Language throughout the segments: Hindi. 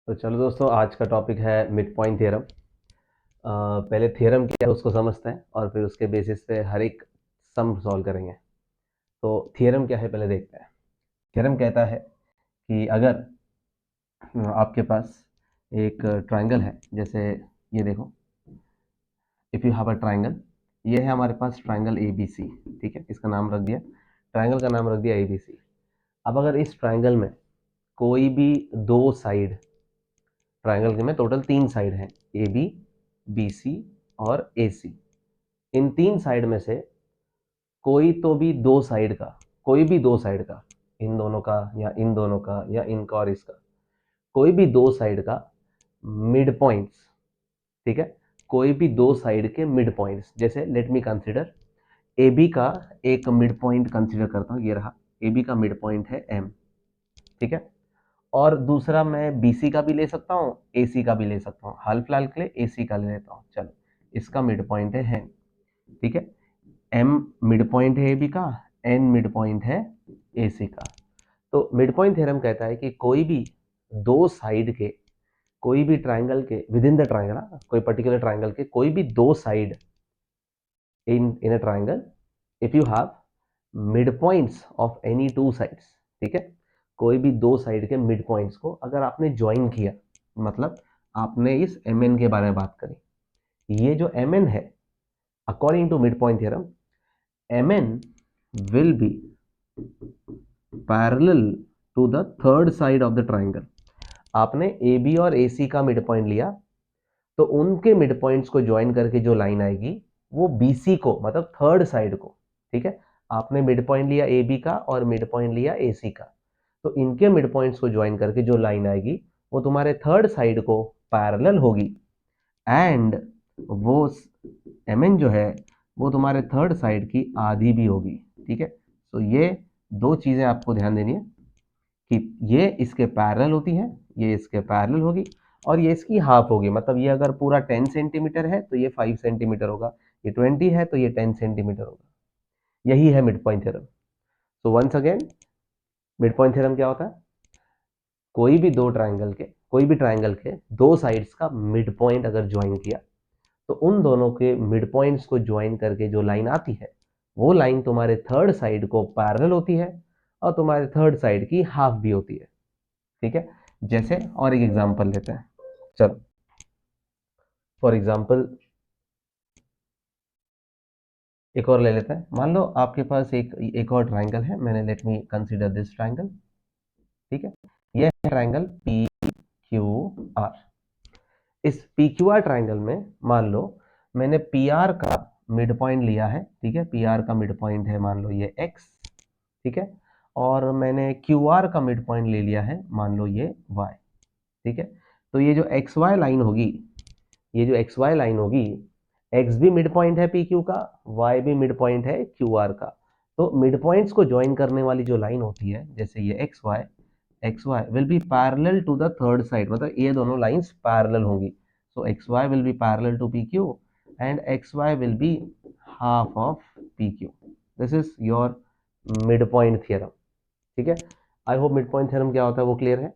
तो चलो दोस्तों, आज का टॉपिक है मिड पॉइंट थ्योरम। पहले थ्योरम क्या है उसको समझते हैं और फिर उसके बेसिस पे हर एक सम सॉल्व करेंगे। तो थ्योरम क्या है पहले देखते हैं। थ्योरम कहता है कि अगर आपके पास एक ट्रायंगल है, जैसे ये देखो, if you have a triangle, ये है हमारे पास ट्रायंगल ए बी सी। ठीक है, इसका नाम रख दिया, ट्रायंगल का नाम रख दिया ए बी सी। अब अगर इस ट्रायंगल में कोई भी दो साइड, ट्रायंगल के में टोटल 3 साइड हैं, ए बी, बी सी और ए सी। इन 3 साइड में से कोई तो भी दो साइड का, कोई भी दो साइड का, इन दोनों का या इन दोनों का या इनका और इसका, कोई भी दो साइड का मिड पॉइंट्स, ठीक है, कोई भी दो साइड के मिड पॉइंट्स, जैसे let me consider A B का एक मिड पॉइंट कंसिडर करता हूँ, ये रहा ए बी का मिड पॉइंट है एम। ठीक है, और दूसरा मैं बी सी का भी ले सकता हूँ, ए सी का भी ले सकता हूँ। हाल फिलहाल के लिए ए सी का ले लेता हूँ। चलो, इसका मिड पॉइंट है, ठीक है, एम मिड पॉइंट है ए बी का, एन मिड पॉइंट है ए सी का। तो मिड पॉइंट थ्योरम कहता है कि कोई भी दो साइड के, कोई भी ट्राइंगल के विद इन द ट्राइंगल, कोई पर्टिकुलर ट्राइंगल के कोई भी दो side in a triangle, if you have mid points of any two sides, ठीक है, कोई भी दो साइड के मिड पॉइंट्स को अगर आपने ज्वाइन किया, मतलब आपने इस एम एन के बारे में बात करी, ये जो एम एन है, according to mid point theorem, M N will be parallel to the third side of the triangle। आपने ए बी और ए सी का मिड पॉइंट लिया, तो उनके मिड पॉइंट्स को ज्वाइन करके जो लाइन आएगी वो बी सी को, मतलब थर्ड साइड को, ठीक है, आपने मिड पॉइंट लिया ए बी का और मिड पॉइंट लिया ए सी का, तो इनके मिड पॉइंट्स को ज्वाइन करके जो लाइन आएगी वो तुम्हारे थर्ड साइड को पैरेलल होगी, एंड वो एम एन जो है वो तुम्हारे थर्ड साइड की आधी भी होगी। ठीक है, तो ये दो चीजें आपको ध्यान देनी है कि ये इसके पैरेलल होती है, ये इसके पैरेलल होगी, और ये इसकी हाफ होगी। मतलब ये अगर पूरा 10 सेंटीमीटर है तो ये 5 सेंटीमीटर होगा, ये 20 है तो ये 10 सेंटीमीटर होगा। यही है mid point theorem. So once again, mid point theorem क्या होता है? कोई भी दो ट्राइंगल के, कोई भी ट्राइंगल के दो साइड्स का मिड पॉइंट अगर ज्वाइन किया, तो उन दोनों के मिड पॉइंट्स को ज्वाइन करके जो लाइन आती है वो लाइन तुम्हारे थर्ड साइड को पैरेलल होती है और तुम्हारे थर्ड साइड की हाफ भी होती है। ठीक है, जैसे और एक एग्जांपल लेते हैं। चलो, फॉर एग्जांपल एक और ले लेते हैं। मान लो आपके पास एक और ट्राइंगल है, मैंने let me consider this triangle. ठीक है, यह है ट्राइंगल पी क्यू आर। इस पी क्यू आर ट्राइंगल में मान लो मैंने पी आर का मिड पॉइंट लिया है। ठीक है, पी आर का मिड पॉइंट है मान लो ये एक्स, ठीक है, और मैंने क्यू आर का मिड पॉइंट ले लिया है मान लो ये वाई। ठीक है, तो ये जो एक्स वाई लाइन होगी, ये जो एक्स वाई लाइन होगी, एक्स भी मिड पॉइंट है पी क्यू का, वाई भी मिड पॉइंट है क्यू आर का। तो मिड पॉइंट्स को ज्वाइन करने वाली जो लाइन होती है, जैसे ये X Y will be parallel to the third side, मतलब ये दोनों लाइंस पैरेलल होंगी। So X Y will be parallel to P Q and X Y will be half of P Q. This is your mid point theorem. ठीक है, I hope mid point theorem क्या होता है वो क्लियर है।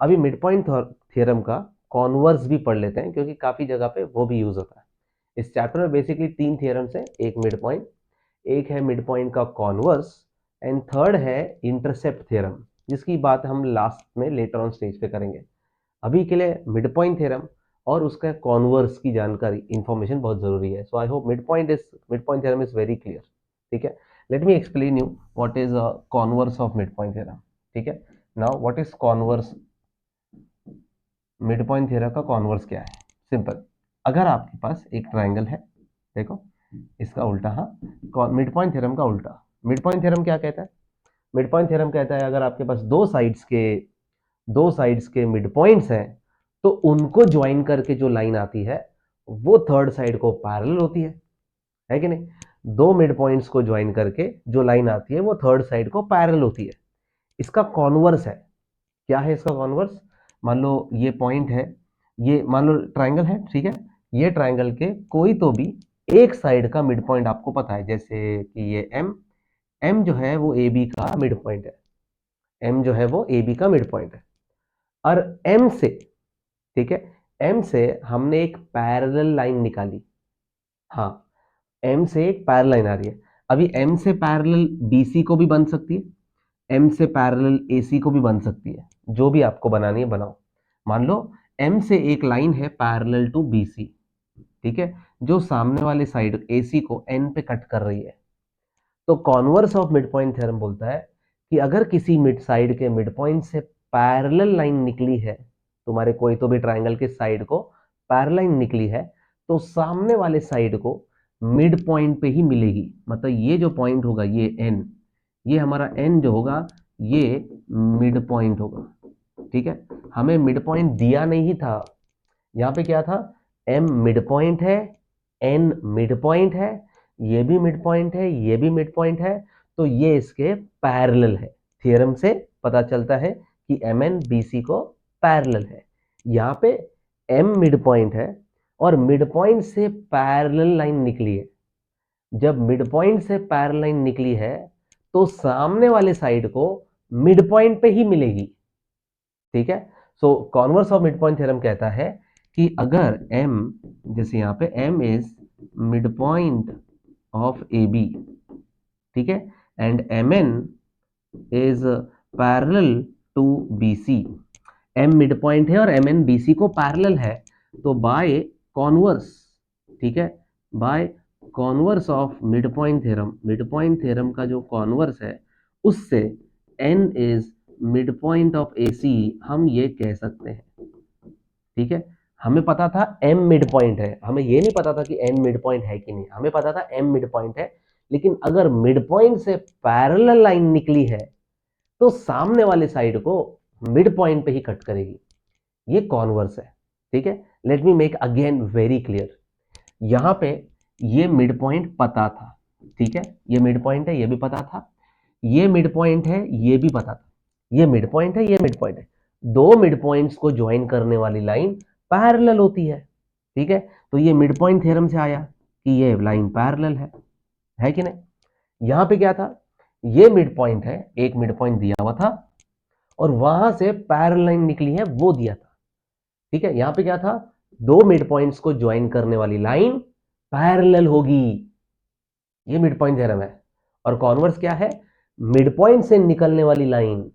अभी मिड पॉइंट थ्योरम का कॉन्वर्स भी पढ़ लेते हैं, क्योंकि काफी जगह पे वो भी यूज होता है। इस चैप्टर में बेसिकली तीन थ्योरम्स है, एक मिड पॉइंट, एक है मिड पॉइंट का कॉन्वर्स, एंड थर्ड है इंटरसेप्ट थ्योरम, जिसकी बात हम लास्ट में लेटर ऑन स्टेज पे करेंगे। अभी के लिए मिड पॉइंट थ्योरम और उसका कॉन्वर्स की जानकारी, इंफॉर्मेशन बहुत जरूरी है। So I hope mid point theorem is very clear. ठीक है, let me explain you what is converse of mid point theorem. ठीक है, now what is converse, mid point theorem का कॉन्वर्स क्या है? सिंपल, अगर आपके पास एक ट्राइंगल है, देखो इसका उल्टा, हाँ, मिड पॉइंट थ्योरम का उल्टा। मिड पॉइंट थ्योरम क्या कहता है? मिड पॉइंट थ्योरम कहता है अगर आपके पास दो साइड्स के मिड पॉइंट्स हैं, तो उनको ज्वाइन करके जो लाइन आती है वो थर्ड साइड को पैरेलल होती है कि नहीं? दो मिड पॉइंट्स को ज्वाइन करके जो लाइन आती है वो थर्ड साइड को पैरेलल होती है। इसका कॉन्वर्स है, क्या है इसका कॉन्वर्स? मान लो ये पॉइंट है, ये मान लो ट्राइंगल है, ठीक है, ये ट्राइंगल के कोई तो भी एक साइड का मिड पॉइंट आपको पता है, जैसे कि ये एम जो है वो ए बी का मिड पॉइंट है, एम जो है वो ए बी का मिड पॉइंट है, और एम से ठीक है। एम से हमने एक पैरेलल लाइन निकाली, हाँ एम से एक पैरेलल लाइन आ रही है। अभी एम से पैरेलल बीसी को भी बन सकती है, एम से पैरेलल एसी को भी बन सकती है, जो भी आपको बनानी है बनाओ। मान लो एम से एक लाइन है पैरेलल टू बीसी, ठीक है, जो सामने वाले साइड एसी को एन पे कट कर रही है। तो converse of mid point theorem बोलता है कि अगर किसी मिड साइड के मिड पॉइंट से पैरेलल लाइन निकली है, तुम्हारे कोई तो भी ट्राइंगल के साइड को पैरेलल लाइन निकली है, तो सामने वाले साइड को मिड पॉइंट पे ही मिलेगी। मतलब ये जो पॉइंट होगा ये एन, ये हमारा एन जो होगा ये मिड पॉइंट होगा, ठीक है। हमें मिड पॉइंट दिया नहीं था, यहाँ पे क्या था, एम मिड पॉइंट है, एन मिड पॉइंट है, ये भी मिड पॉइंट है, ये भी मिड पॉइंट है, तो ये इसके पैरेलल है। थ्योरम से पता चलता है कि एम एन बी सी को पैरेलल है। यहाँ पे एम मिड पॉइंट है और मिड पॉइंट से पैरेलल लाइन निकली है। जब मिड पॉइंट से पैरेलल लाइन निकली है तो सामने वाले साइड को मिड पॉइंट पे ही मिलेगी, ठीक है। So converse of mid point theorem कहता है कि अगर m, जैसे यहाँ पे m is mid point of A B, ठीक है, and mn is parallel to B C, m mid point है और mn bc को पैरेलल है, तो बाय कॉन्वर्स, ठीक है, by converse of mid point theorem का जो कॉन्वर्स है उससे n is mid point of A C हम ये कह सकते हैं, ठीक है। हमें पता था m मिड पॉइंट है, हमें ये नहीं पता था कि n मिड पॉइंट है कि नहीं, हमें पता था m मिड पॉइंट है, लेकिन अगर मिड पॉइंट से पैरेलल लाइन निकली है तो सामने वाले साइड को मिड पॉइंट पे ही कट करेगी। ये कॉन्वर्स है, ठीक है। Let me make again very clear, यहां पे ये मिड पॉइंट पता था, ठीक है, ये मिड पॉइंट है, ये भी पता था, ये मिड पॉइंट है, ये भी पता था, ये मिड पॉइंट है, ये मिड पॉइंट है। दो मिड पॉइंट्स को ज्वाइन करने वाली लाइन पैरेलल होती है, ठीक है। तो ये मिड पॉइंट थ्योरम से आया कि ये लाइन पैरेलल है कि नहीं। यहां पे क्या था, ये मिड पॉइंट है, एक मिड पॉइंट दिया हुआ था और वहां से पैरेलल लाइन निकली है, वो दिया था, ठीक है। यहां पे क्या था, दो मिड पॉइंट्स को ज्वाइन करने वाली लाइन पैरेलल होगी, ये मिड पॉइंट थ्योरम है। और कॉन्वर्स क्या है, मिड पॉइंट से निकलने वाली लाइन,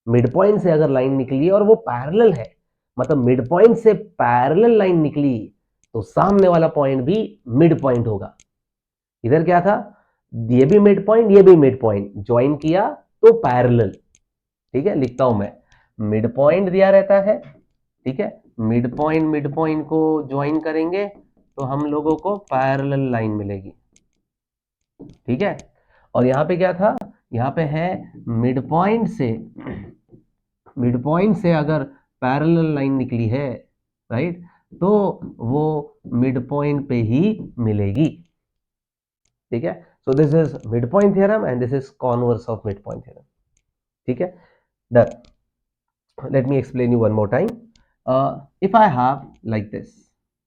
मिड पॉइंट से अगर लाइन निकली और वो पैरेलल है, मतलब मिड पॉइंट से पैरेलल लाइन निकली, तो सामने वाला पॉइंट भी मिड पॉइंट होगा। इधर क्या था, ये भी मिड पॉइंट, ये भी मिड पॉइंट, ज्वाइन किया तो पैरेलल, ठीक है। लिखता हूं मैं, मिड पॉइंट दिया रहता है, ठीक है, मिड पॉइंट को ज्वाइन करेंगे तो हम लोगों को पैरेलल लाइन मिलेगी, ठीक है। और यहां पे क्या था, यहां पे है मिड पॉइंट से अगर पैरेलल लाइन निकली है, राइट, तो वो मिड पॉइंट पे ही मिलेगी, ठीक है। So this is mid point theorem and this is converse of mid point theorem, ठीक है। Done. Let me explain you one more time. If I have like this,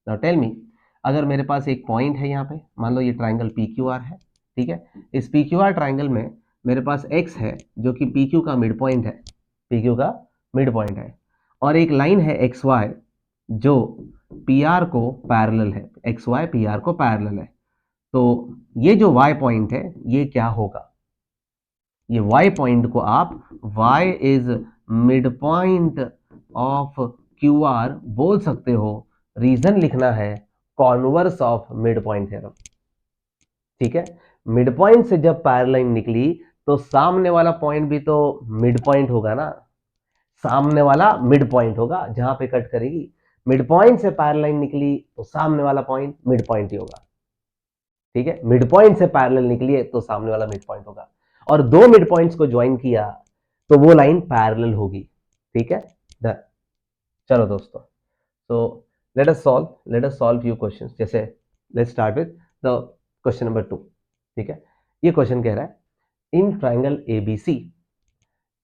now tell me, अगर मेरे पास एक पॉइंट है यहाँ पे, मान लो ये ट्राइंगल पी क्यू आर है, ठीक है। इस पी क्यू आर ट्राइंगल में मेरे पास एक्स है जो कि पी क्यू का मिड पॉइंट है, पी क्यू का मिड पॉइंट है, और एक लाइन है एक्स वाई जो पी आर को पैरेलल है, एक्स वाई पी आर को पैरेलल है। तो ये जो y पॉइंट है ये क्या होगा, ये y पॉइंट को आप y is mid point of Q R बोल सकते हो। रीजन लिखना है converse of mid point theorem, ठीक है। मिड पॉइंट से जब पैरेलल लाइन निकली तो सामने वाला पॉइंट भी तो मिड पॉइंट होगा ना, सामने वाला मिड पॉइंट होगा जहां पे कट करेगी। मिड पॉइंट से पैरेलल लाइन निकली तो सामने वाला पॉइंट मिड पॉइंट ही होगा, ठीक है। मिड पॉइंट से पैरेलल निकली है तो सामने वाला मिड पॉइंट होगा, और दो मिड पॉइंट्स को ज्वाइन किया तो वो लाइन पैरेलल होगी, ठीक है। डन। चलो दोस्तों, तो let us solve few questions. जैसे let's start with the question number 2, ठीक है। ये क्वेश्चन कह रहा है in triangle ABC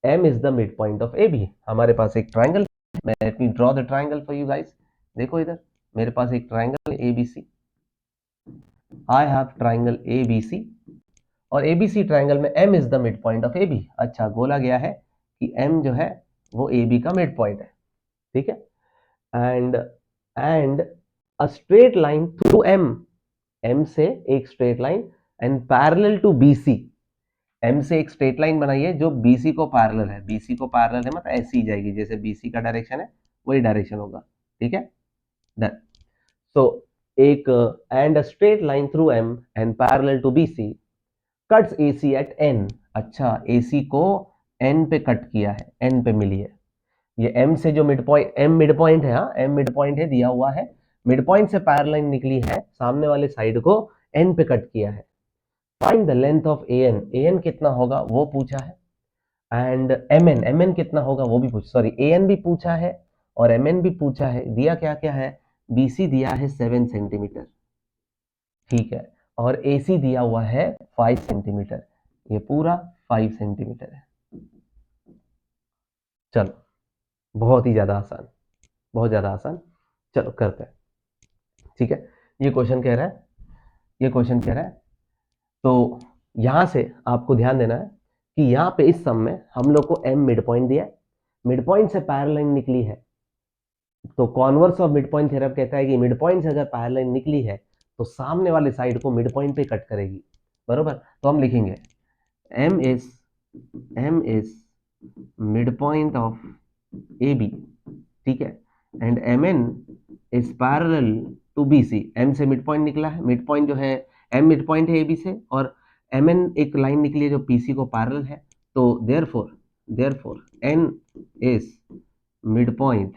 m is the mid point of A B. हमारे पास एक triangle, let me draw the triangle for you guys. देखो इधर मेरे पास एक triangle A B C, I have triangle A B C, और एबीसी ट्राइंगल में m is the mid point of A B. अच्छा, बोला गया है कि m जो है वो ए बी का मिड पॉइंट है, ठीक है। And and a straight line through M, M से एक straight line and parallel to BC, M से एक स्ट्रेट लाइन बनाइए जो बीसी को पैरेलल है, बीसी को पैरेलल है मतलब ऐसी ही जाएगी जैसे बीसी का डायरेक्शन है वही डायरेक्शन होगा, ठीक है, डन। सो एक and a straight line through M and parallel to BC cuts AC at N, अच्छा एसी को एन पे कट किया है, एन पे मिली है, ये एम से जो mid point, M mid point है, हाँ एम मिड पॉइंट है दिया हुआ है, मिड पॉइंट से पैरेलल लाइन निकली है, सामने वाले साइड को एन पे कट किया है, find the length of N, N कितना होगा वो पूछा है, एंड एमएन, एमएन कितना होगा वो भी पूछ, सॉरी एएन भी पूछा है और एमएन भी पूछा है, दिया क्या क्या है, बीसी दिया है 7 सेंटीमीटर, ठीक है, और एसी दिया हुआ है 5 सेंटीमीटर, ये पूरा 5 सेंटीमीटर है। चलो बहुत ही ज्यादा आसान, बहुत ज्यादा आसान, चलो करते हैं, ठीक है। ये क्वेश्चन कह रहा है, ये क्वेश्चन कह रहा है, तो यहां से आपको ध्यान देना है कि यहाँ पे इस सम में हम लोग को एम मिड पॉइंट दिया है, मिड पॉइंट से पैरेलल लाइन निकली है, तो converse of mid point theorem कहता है कि मिड पॉइंट से अगर पैरेलल लाइन निकली है तो सामने वाले साइड को मिड पॉइंट पे कट करेगी, बरोबर। तो हम लिखेंगे M is mid point of A B, ठीक है, and M N is parallel to B C, M से मिड पॉइंट निकला है, मिड पॉइंट जो है एम मिड पॉइंट है ए बी से, और एम एन एक लाइन निकली है जो पी सी को पैरेलल है, तो therefore N is mid point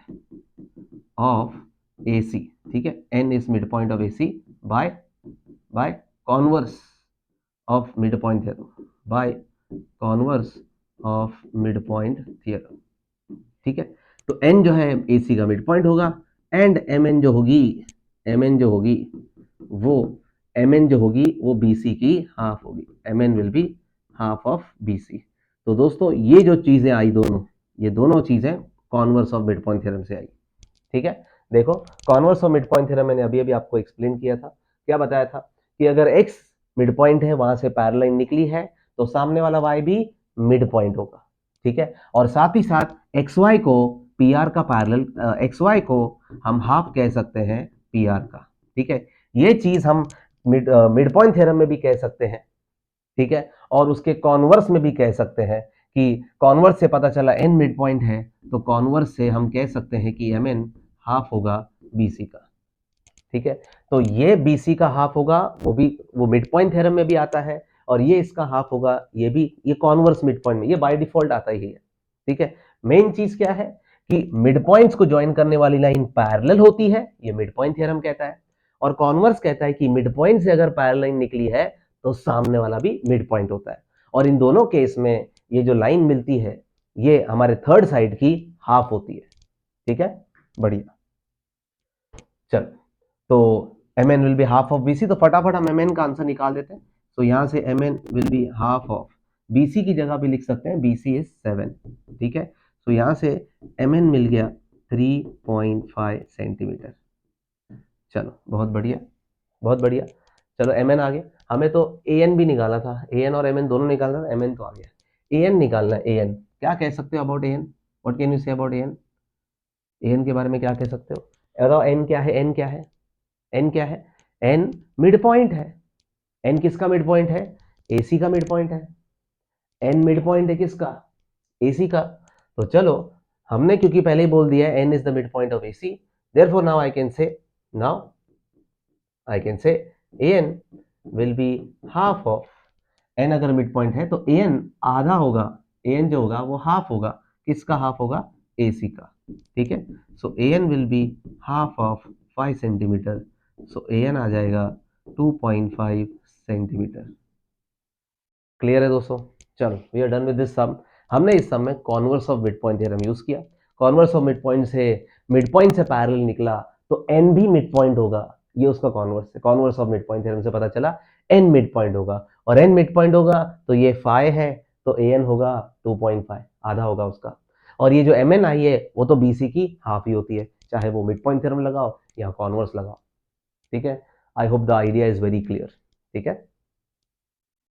of AC, ठीक है, n is midpoint of AC by converse of midpoint theorem, by converse of midpoint theorem, ठीक है। तो n जो है AC का मिड पॉइंट होगा एंड mn जो होगी, mn जो होगी वो mn जो होगी वो BC की हाफ होगी, mn will be half of BC। तो दोस्तों ये जो चीजें आई दोनों, ये दोनों चीजें converse of mid point theorem से आई, ठीक है। देखो converse of mid point theorem मैंने अभी अभी आपको एक्सप्लेन किया था, क्या बताया था कि अगर x मिड पॉइंट है वहां से पैरेलल लाइन निकली है तो सामने वाला y भी मिड पॉइंट होगा, ठीक है, और साथ ही साथ xy को pr का पैरेलल, xy को हम हाफ कह सकते हैं pr का, ठीक है, ये चीज हम मिड पॉइंट थ्योरम में भी कह सकते हैं, ठीक है, और उसके कॉन्वर्स में भी कह सकते हैं कि कॉन्वर्स से पता चला n मिड पॉइंट है तो कॉन्वर्स से हम कह सकते हैं कि mn हाफ होगा BC का, ठीक है। तो ये BC का हाफ होगा, वो मिड पॉइंट थ्योरम में भी आता है, और ये इसका हाफ होगा, ये भी, ये कॉन्वर्स मिड पॉइंट में, ये बाय डिफॉल्ट आता ही है, ठीक है। मेन चीज क्या है कि मिड पॉइंट्स को ज्वाइन करने वाली लाइन पैरेलल होती है, ये मिड पॉइंट थ्योरम कहता है, और कॉन्वर्स कहता है कि मिड पॉइंट से अगर पैरेलल लाइन निकली है तो सामने वाला भी मिड पॉइंट होता है, और इन दोनों केस में ये जो लाइन मिलती है ये हमारे थर्ड साइड की हाफ होती है, ठीक है, बढ़िया। चल तो mn will be half of BC, तो फटाफट हम mn का आंसर निकाल देते हैं, तो यहां से mn will be half of BC की जगह भी लिख सकते हैं, BC इज 7, ठीक है, तो यहां से mn मिल गया 3.5 सेंटीमीटर। चलो बहुत बढ़िया, बहुत बढ़िया, चलो mn आ गया, हमें तो an भी निकाला था, an और mn दोनों निकालना था, mn तो आ गया, an निकालना है, an क्या कह सकते हो about an, what can you say about an, an के बारे में क्या कह सकते हो, बताओ n क्या है, n क्या है, n क्या है, n मिड पॉइंट है, n किसका मिड पॉइंट है, AC का मिड पॉइंट है, n मिड पॉइंट है किसका, AC का, तो चलो हमने क्योंकि पहले ही बोल दिया है n is the mid point of AC, therefore now I can say, now I can say an will be half of, n अगर मिड पॉइंट है तो an आधा होगा, an जो होगा वो हाफ होगा, किसका हाफ होगा, AC का, ठीक है, so an will be half of 5 centimetre, so an आ जाएगा 2.5 सेंटीमीटर। क्लियर है दोस्तों, चलो we are done with this sum. हमने इस सम में converse of mid point theorem use किया, कॉन्वर्स ऑफ मिड पॉइंट से पैरेलल निकला तो n भी मिड पॉइंट होगा, ये उसका कॉन्वर्स है, converse of mid point theorem से पता चला n मिड पॉइंट होगा, और n मिड पॉइंट होगा तो ये 5 है तो an होगा 2.5, आधा होगा उसका, और ये जो mn आई है वो तो BC की हाफ ही होती है, चाहे वो मिड पॉइंट थ्योरम लगाओ या कॉन्वर्स लगाओ, ठीक है। I hope the idea is very clear, ठीक है।